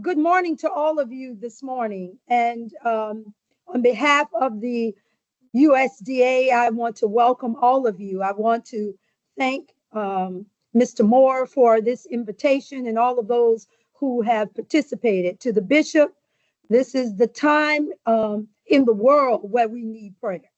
Good morning to all of you this morning. And on behalf of the USDA, I want to welcome all of you. I want to thank Mr. Moore for this invitation and all of those who have participated. To the bishop, this is the time in the world where we need prayer.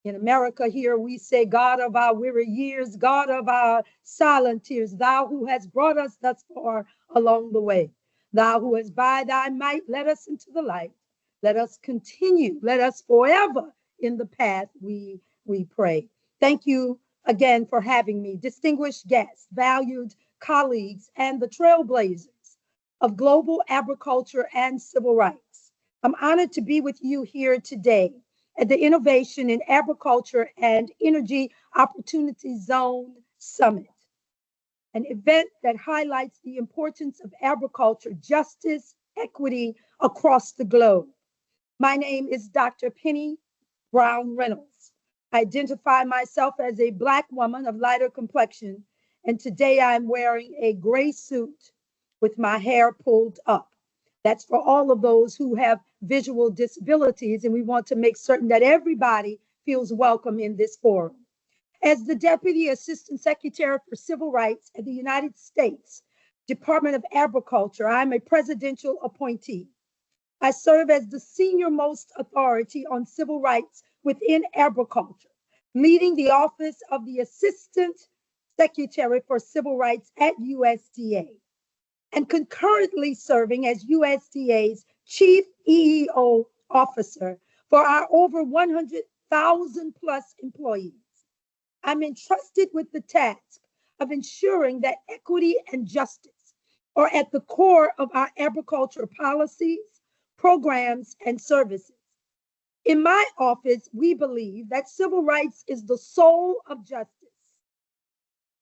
In America here, we say, God of our weary years, God of our silent tears, thou who hast brought us thus far along the way, thou who hast by thy might led us into the light. Let us continue, let us forever in the path we pray. Thank you again for having me, distinguished guests, valued colleagues, and the trailblazers of global agriculture and civil rights. I'm honored to be with you here today at the Innovation in Agriculture and Energy Opportunity Zone Summit, an event that highlights the importance of agriculture, justice, equity across the globe. My name is Dr. Penny Brown Reynolds. I identify myself as a Black woman of lighter complexion, and today I'm wearing a gray suit with my hair pulled up. That's for all of those who have visual disabilities, and we want to make certain that everybody feels welcome in this forum. As the Deputy Assistant Secretary for Civil Rights at the United States Department of Agriculture, I'm a presidential appointee. I serve as the senior most authority on civil rights within agriculture, leading the office of the Assistant Secretary for Civil Rights at USDA, and concurrently serving as USDA's Chief EEO Officer for our over 100,000 plus employees. I'm entrusted with the task of ensuring that equity and justice are at the core of our agriculture policies, programs, and services. In my office, we believe that civil rights is the soul of justice,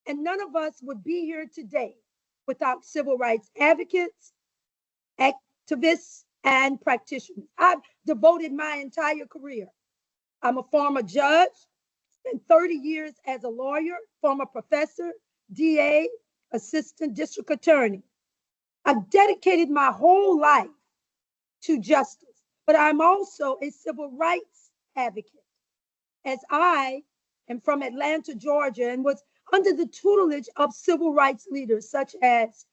and none of us would be here today without civil rights advocates, activists, and practitioners. I've devoted my entire career. I'm a former judge, spent 30 years as a lawyer, former professor, DA, assistant district attorney. I've dedicated my whole life to justice, but I'm also a civil rights advocate, as I am from Atlanta, Georgia, and was under the tutelage of civil rights leaders such as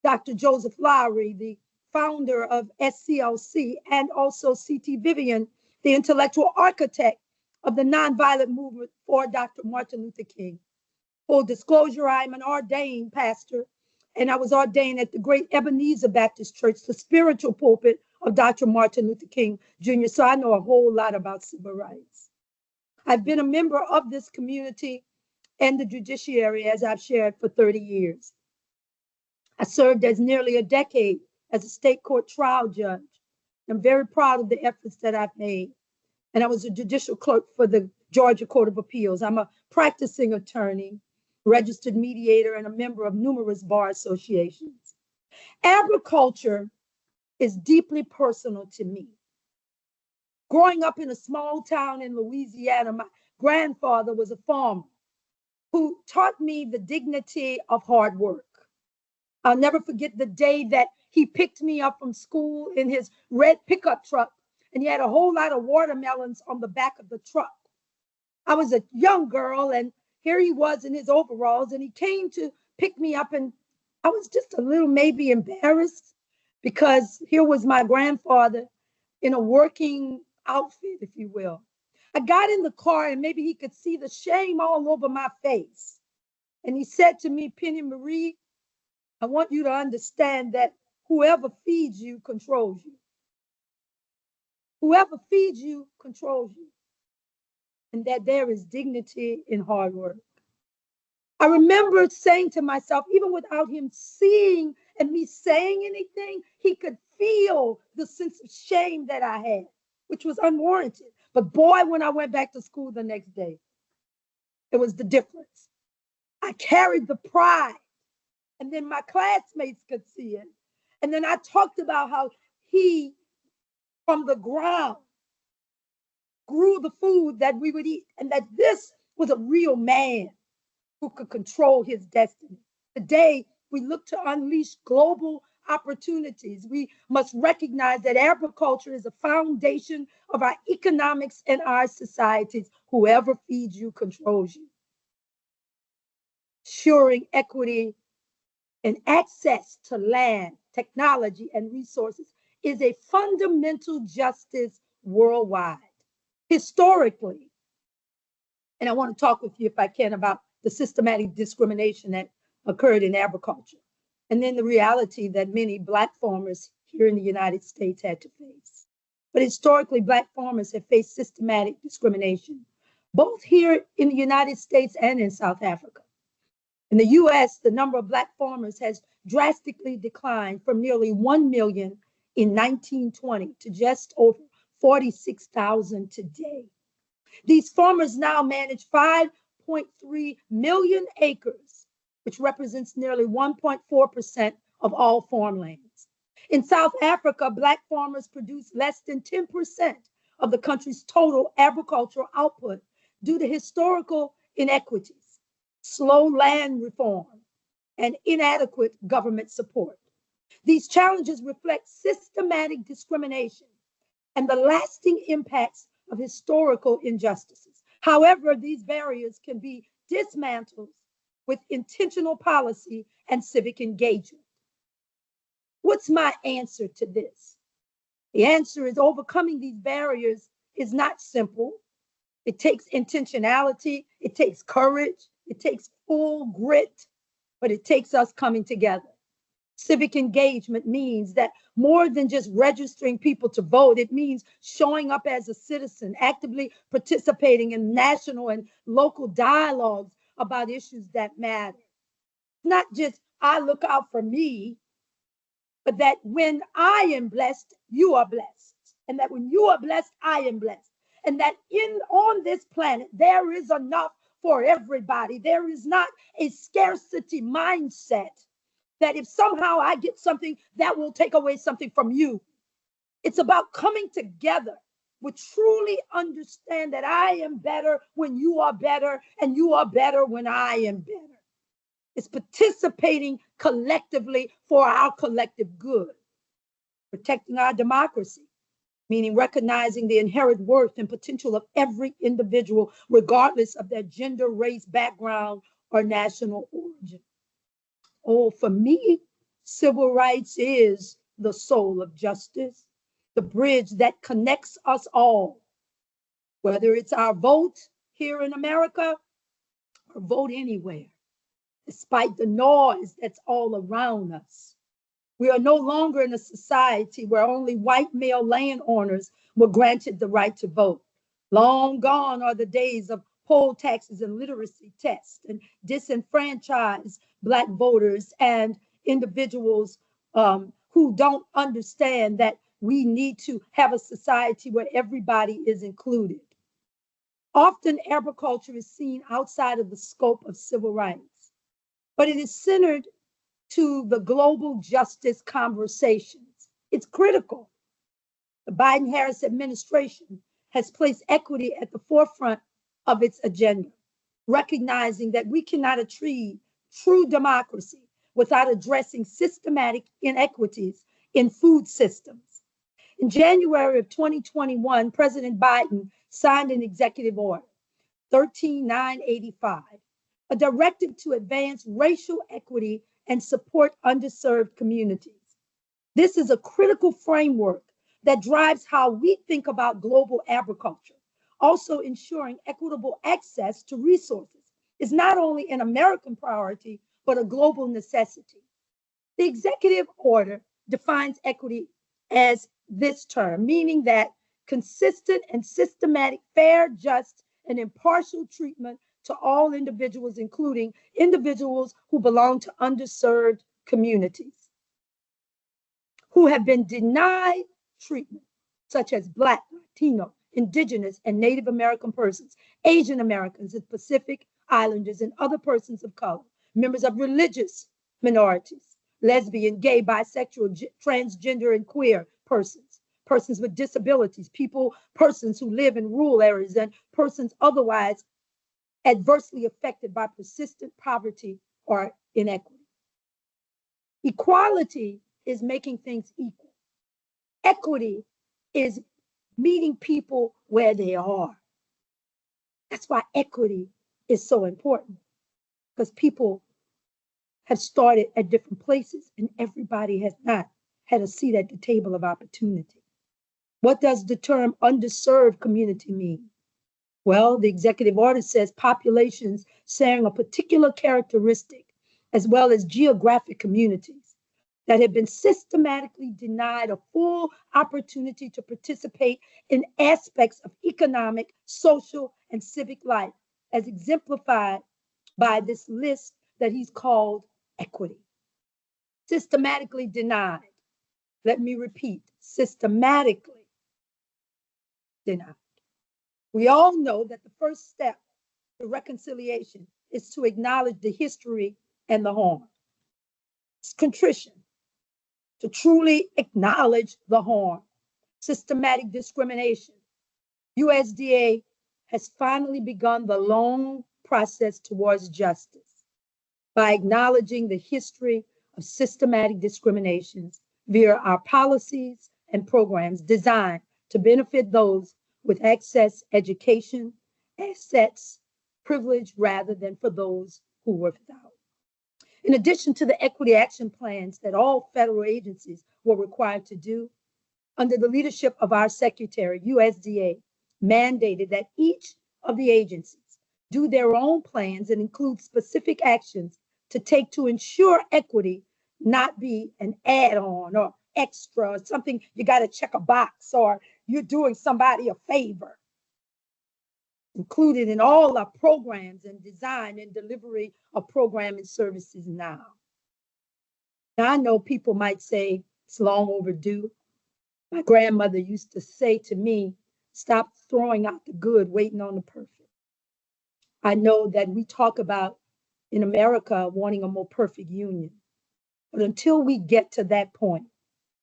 Dr. Joseph Lowery, the founder of SCLC, and also C.T. Vivian, the intellectual architect of the nonviolent movement for Dr. Martin Luther King. Full disclosure, I'm an ordained pastor, and I was ordained at the great Ebenezer Baptist Church, the spiritual pulpit of Dr. Martin Luther King Jr., so I know a whole lot about civil rights. I've been a member of this community and the judiciary, as I've shared, for 30 years. I served as nearly a decade as a state court trial judge. I'm very proud of the efforts that I've made. And I was a judicial clerk for the Georgia Court of Appeals. I'm a practicing attorney, registered mediator, and a member of numerous bar associations. Agriculture is deeply personal to me. Growing up in a small town in Louisiana, my grandfather was a farmer who taught me the dignity of hard work. I'll never forget the day that he picked me up from school in his red pickup truck, and he had a whole lot of watermelons on the back of the truck. I was a young girl, and here he was in his overalls, and he came to pick me up, and I was just a little maybe embarrassed because here was my grandfather in a working outfit, if you will. I got in the car, and maybe he could see the shame all over my face. And he said to me, Penny Marie, I want you to understand that whoever feeds you controls you. Whoever feeds you controls you. And that there is dignity in hard work. I remember saying to myself, even without him seeing and me saying anything, he could feel the sense of shame that I had, which was unwarranted. But boy, when I went back to school the next day, it was the difference. I carried the pride, and then my classmates could see it. And then I talked about how he, from the ground, grew the food that we would eat, and that this was a real man who could control his destiny. Today, we look to unleash global opportunities. We must recognize that agriculture is a foundation of our economics and our societies. Whoever feeds you controls you. Ensuring equity and access to land, technology, and resources is a fundamental justice worldwide. Historically, and I want to talk with you, if I can, about the systematic discrimination that occurred in agriculture, and then the reality that many Black farmers here in the United States had to face. But historically, Black farmers have faced systematic discrimination, both here in the United States and in South Africa. In the US, the number of Black farmers has drastically declined from nearly 1 million in 1920 to just over 46,000 today. These farmers now manage 5.3 million acres, which represents nearly 1.4% of all farmlands. In South Africa, Black farmers produce less than 10% of the country's total agricultural output due to historical inequities, slow land reform, and inadequate government support. These challenges reflect systematic discrimination and the lasting impacts of historical injustices. However, these barriers can be dismantled with intentional policy and civic engagement. What's my answer to this? The answer is overcoming these barriers is not simple. It takes intentionality, it takes courage, it takes full grit, but it takes us coming together. Civic engagement means that more than just registering people to vote, it means showing up as a citizen, actively participating in national and local dialogues about issues that matter. Not just I look out for me, but that when I am blessed, you are blessed. And that when you are blessed, I am blessed. And that on this planet, there is enough for everybody. There is not a scarcity mindset that if somehow I get something, that will take away something from you. It's about coming together. We truly understand that I am better when you are better, and you are better when I am better. It's participating collectively for our collective good. Protecting our democracy, meaning recognizing the inherent worth and potential of every individual, regardless of their gender, race, background, or national origin. Oh, for me, civil rights is the soul of justice, the bridge that connects us all, whether it's our vote here in America or vote anywhere, despite the noise that's all around us. We are no longer in a society where only white male landowners were granted the right to vote. Long gone are the days of poll taxes and literacy tests and disenfranchised Black voters and individuals who don't understand that we need to have a society where everybody is included. Often agriculture is seen outside of the scope of civil rights, but it is centered to the global justice conversations. It's critical. The Biden-Harris administration has placed equity at the forefront of its agenda, recognizing that we cannot achieve true democracy without addressing systematic inequities in food systems. In January of 2021, President Biden signed an executive order, 13985, a directive to advance racial equity and support underserved communities. This is a critical framework that drives how we think about global agriculture. Also, ensuring equitable access to resources is not only an American priority, but a global necessity. The executive order defines equity as this term, meaning that consistent and systematic, fair, just, and impartial treatment to all individuals, including individuals who belong to underserved communities, who have been denied treatment, such as Black, Latino, Indigenous, and Native American persons, Asian Americans, and Pacific Islanders, and other persons of color, members of religious minorities, lesbian, gay, bisexual, transgender, and queer persons, persons with disabilities, persons who live in rural areas, and persons otherwise adversely affected by persistent poverty or inequity. Equality is making things equal. Equity is meeting people where they are. That's why equity is so important, because people have started at different places and everybody has not had a seat at the table of opportunity. What does the term underserved community mean? Well, the executive order says populations sharing a particular characteristic, as well as geographic communities that have been systematically denied a full opportunity to participate in aspects of economic, social, and civic life, as exemplified by this list that he's called equity. Systematically denied. Let me repeat, systematically denied. We all know that the first step to reconciliation is to acknowledge the history and the harm. It's contrition, to truly acknowledge the harm. Systematic discrimination. USDA has finally begun the long process towards justice by acknowledging the history of systematic discriminations via our policies and programs designed to benefit those with access, education, assets, privilege, rather than for those who were without. In addition to the equity action plans that all federal agencies were required to do, under the leadership of our secretary, USDA mandated that each of the agencies do their own plans and include specific actions to take to ensure equity not be an add-on or extra, or something you got to check a box, or you're doing somebody a favor. Included in all our programs and design and delivery of program and services now. Now, I know people might say it's long overdue. My grandmother used to say to me, stop throwing out the good, waiting on the perfect. I know that we talk about in America wanting a more perfect union. But until we get to that point,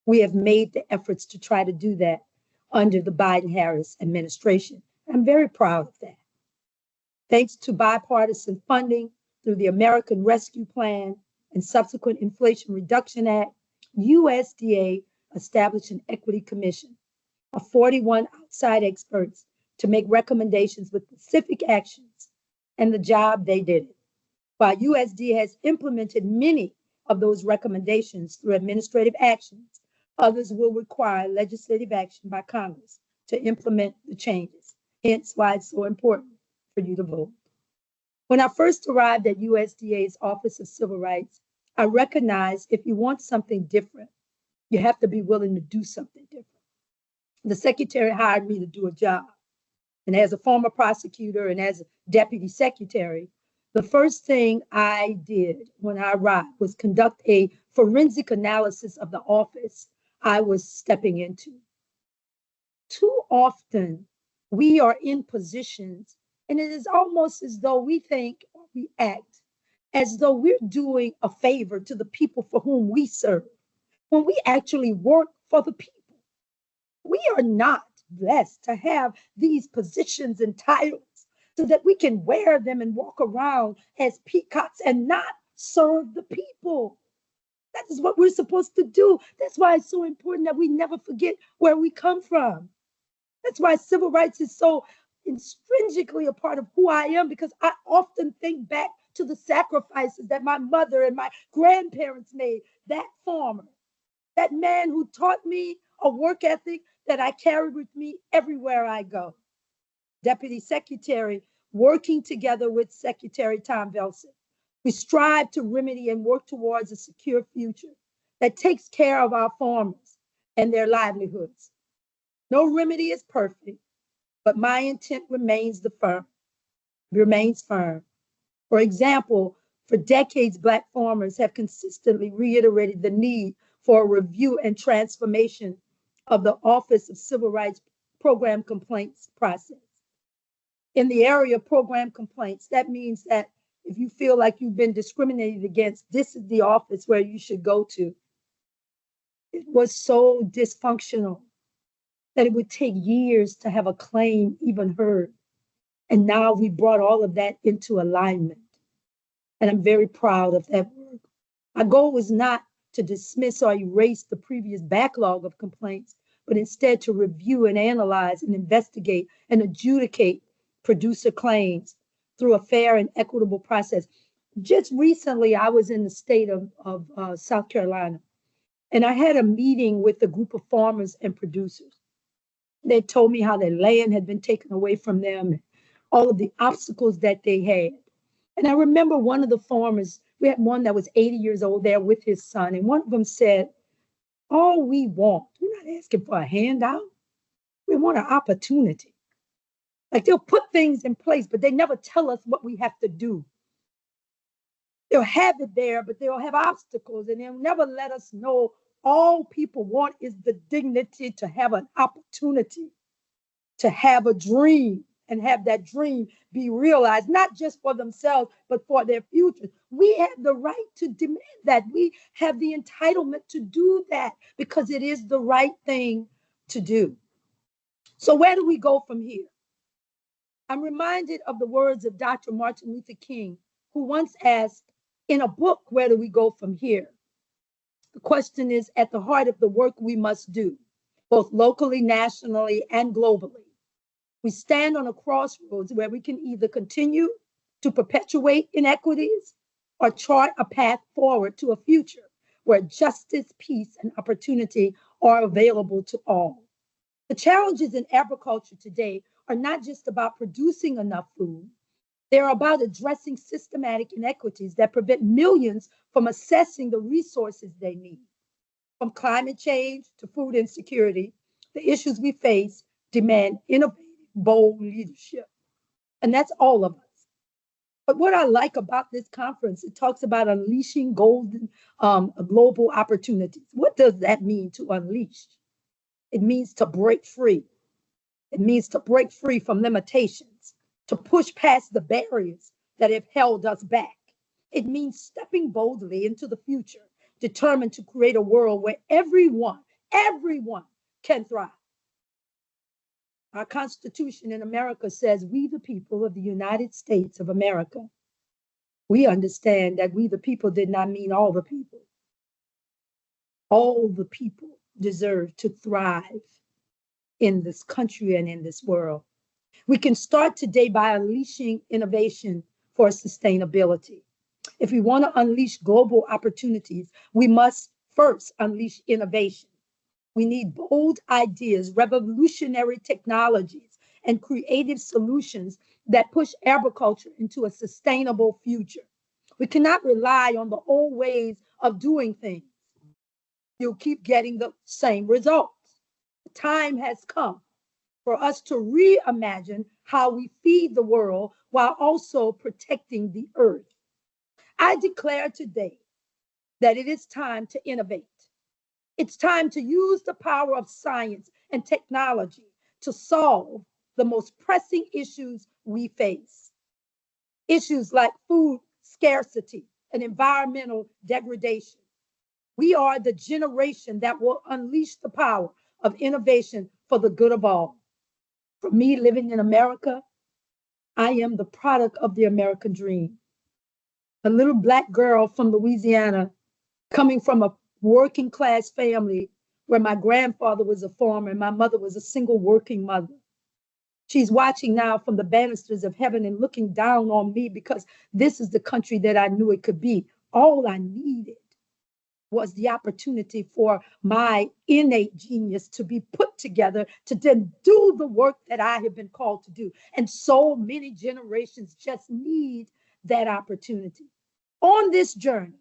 we have made the efforts to try to do that under the Biden-Harris administration. I'm very proud of that. Thanks to bipartisan funding through the American Rescue Plan and subsequent Inflation Reduction Act, USDA established an equity commission of 41 outside experts to make recommendations with specific actions, and the job they did it. While USDA has implemented many of those recommendations through administrative actions, others will require legislative action by Congress to implement the changes. Hence why it's so important for you to vote. When I first arrived at USDA's Office of Civil Rights, I recognized if you want something different, you have to be willing to do something different. The secretary hired me to do a job. And as a former prosecutor and as a deputy secretary, the first thing I did when I arrived was conduct a forensic analysis of the office I was stepping into. Too often, we are in positions, and it is almost as though we think or we act as though we're doing a favor to the people for whom we serve, when we actually work for the people. We are not blessed to have these positions and titles so that we can wear them and walk around as peacocks and not serve the people. That is what we're supposed to do. That's why it's so important that we never forget where we come from. That's why civil rights is so intrinsically a part of who I am, because I often think back to the sacrifices that my mother and my grandparents made. That farmer, that man who taught me a work ethic that I carry with me everywhere I go. Deputy Secretary, working together with Secretary Tom Velson, we strive to remedy and work towards a secure future that takes care of our farmers and their livelihoods. No remedy is perfect, but my intent remains firm. For example, for decades, Black farmers have consistently reiterated the need for a review and transformation of the Office of Civil Rights program complaints process. In the area of program complaints, that means that if you feel like you've been discriminated against, this is the office where you should go to. It was so dysfunctional that it would take years to have a claim even heard. And now we brought all of that into alignment. And I'm very proud of that work. Our goal was not to dismiss or erase the previous backlog of complaints, but instead to review and analyze and investigate and adjudicate producer claims through a fair and equitable process. Just recently, I was in the state of South Carolina, and I had a meeting with a group of farmers and producers. They told me how their land had been taken away from them, and all of the obstacles that they had. And I remember one of the farmers, we had one that was 80 years old there with his son, and one of them said, all we want, we're not asking for a handout, we want an opportunity. Like they'll put things in place, but they never tell us what we have to do. They'll have it there, but they'll have obstacles, and they'll never let us know all people want is the dignity to have an opportunity, to have a dream, and have that dream be realized, not just for themselves, but for their future. We have the right to demand that. We have the entitlement to do that because it is the right thing to do. So where do we go from here? I'm reminded of the words of Dr. Martin Luther King, who once asked, in a book, where do we go from here? The question is at the heart of the work we must do, both locally, nationally, and globally. We stand on a crossroads where we can either continue to perpetuate inequities or chart a path forward to a future where justice, peace, and opportunity are available to all. The challenges in agriculture today are not just about producing enough food. They're about addressing systematic inequities that prevent millions from accessing the resources they need. From climate change to food insecurity, the issues we face demand innovative, bold leadership. And that's all of us. But what I like about this conference, it talks about unleashing golden global opportunities. What does that mean to unleash? It means to break free. It means to break free from limitations, to push past the barriers that have held us back. It means stepping boldly into the future, determined to create a world where everyone can thrive. Our Constitution in America says, we the people of the United States of America. We understand that we the people did not mean all the people. All the people deserve to thrive in this country and in this world. We can start today by unleashing innovation for sustainability. If we want to unleash global opportunities, we must first unleash innovation. We need bold ideas, revolutionary technologies, and creative solutions that push agriculture into a sustainable future. We cannot rely on the old ways of doing things. You'll keep getting the same results. The time has come for us to reimagine how we feed the world while also protecting the earth. I declare today that it is time to innovate. It's time to use the power of science and technology to solve the most pressing issues we face. Issues like food scarcity and environmental degradation. We are the generation that will unleash the power of innovation for the good of all. For me, living in America, I am the product of the American dream. A little Black girl from Louisiana, coming from a working class family where my grandfather was a farmer and my mother was a single working mother. She's watching now from the banisters of heaven and looking down on me because this is the country that I knew it could be. All I needed was the opportunity for my innate genius to be put together to then do the work that I have been called to do. And so many generations just need that opportunity. On this journey,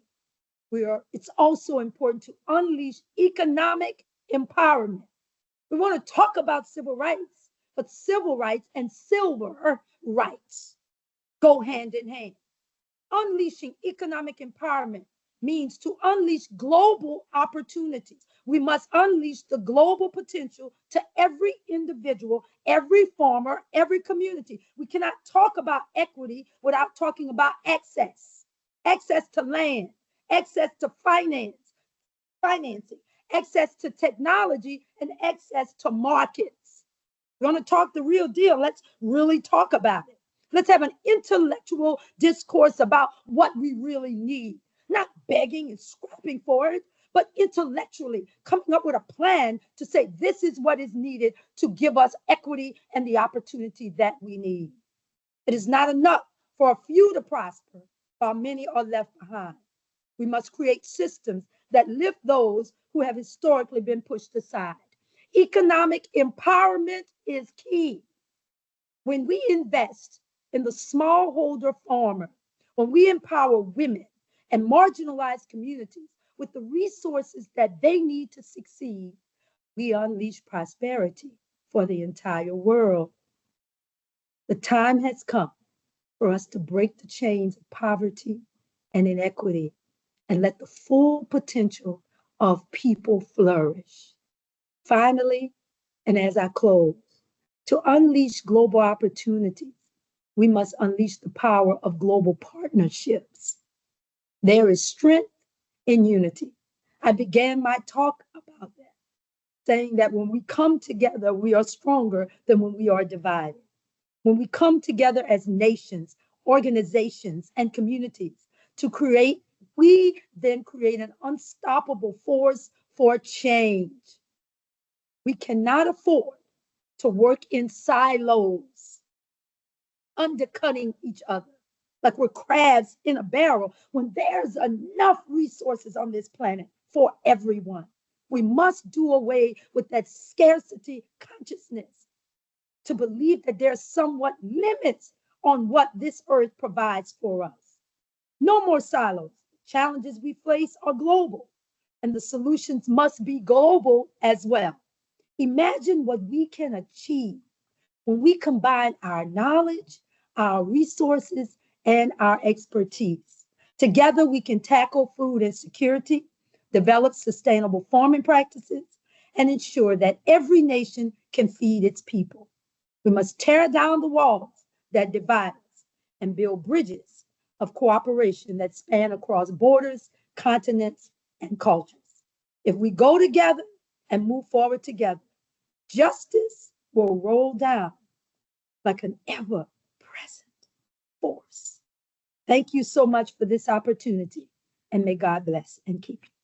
it's also important to unleash economic empowerment. We want to talk about civil rights, but civil rights and silver rights go hand in hand. Unleashing economic empowerment means to unleash global opportunities. We must unleash the global potential to every individual, every farmer, every community. We cannot talk about equity without talking about access to land, access to financing, access to technology, and access to markets. We're going to talk the real deal. Let's really talk about it. Let's have an intellectual discourse about what we really need. Not begging and scrapping for it, but intellectually coming up with a plan to say this is what is needed to give us equity and the opportunity that we need. It is not enough for a few to prosper while many are left behind. We must create systems that lift those who have historically been pushed aside. Economic empowerment is key. When we invest in the smallholder farmer, when we empower women and marginalized communities with the resources that they need to succeed, we unleash prosperity for the entire world. The time has come for us to break the chains of poverty and inequity and let the full potential of people flourish. Finally, and as I close, to unleash global opportunities, we must unleash the power of global partnerships. There is strength in unity. I began my talk about that, saying that when we come together, we are stronger than when we are divided. When we come together as nations, organizations, and communities to create, we then create an unstoppable force for change. We cannot afford to work in silos, undercutting each other like we're crabs in a barrel when there's enough resources on this planet for everyone. We must do away with that scarcity consciousness to believe that there's somewhat limits on what this earth provides for us. No more silos. Challenges we face are global, and the solutions must be global as well. Imagine what we can achieve when we combine our knowledge, our resources, and our expertise. Together, we can tackle food insecurity, develop sustainable farming practices, and ensure that every nation can feed its people. We must tear down the walls that divide us and build bridges of cooperation that span across borders, continents, and cultures. If we go together and move forward together, justice will roll down like an ever-present force. Thank you so much for this opportunity, and may God bless and keep you.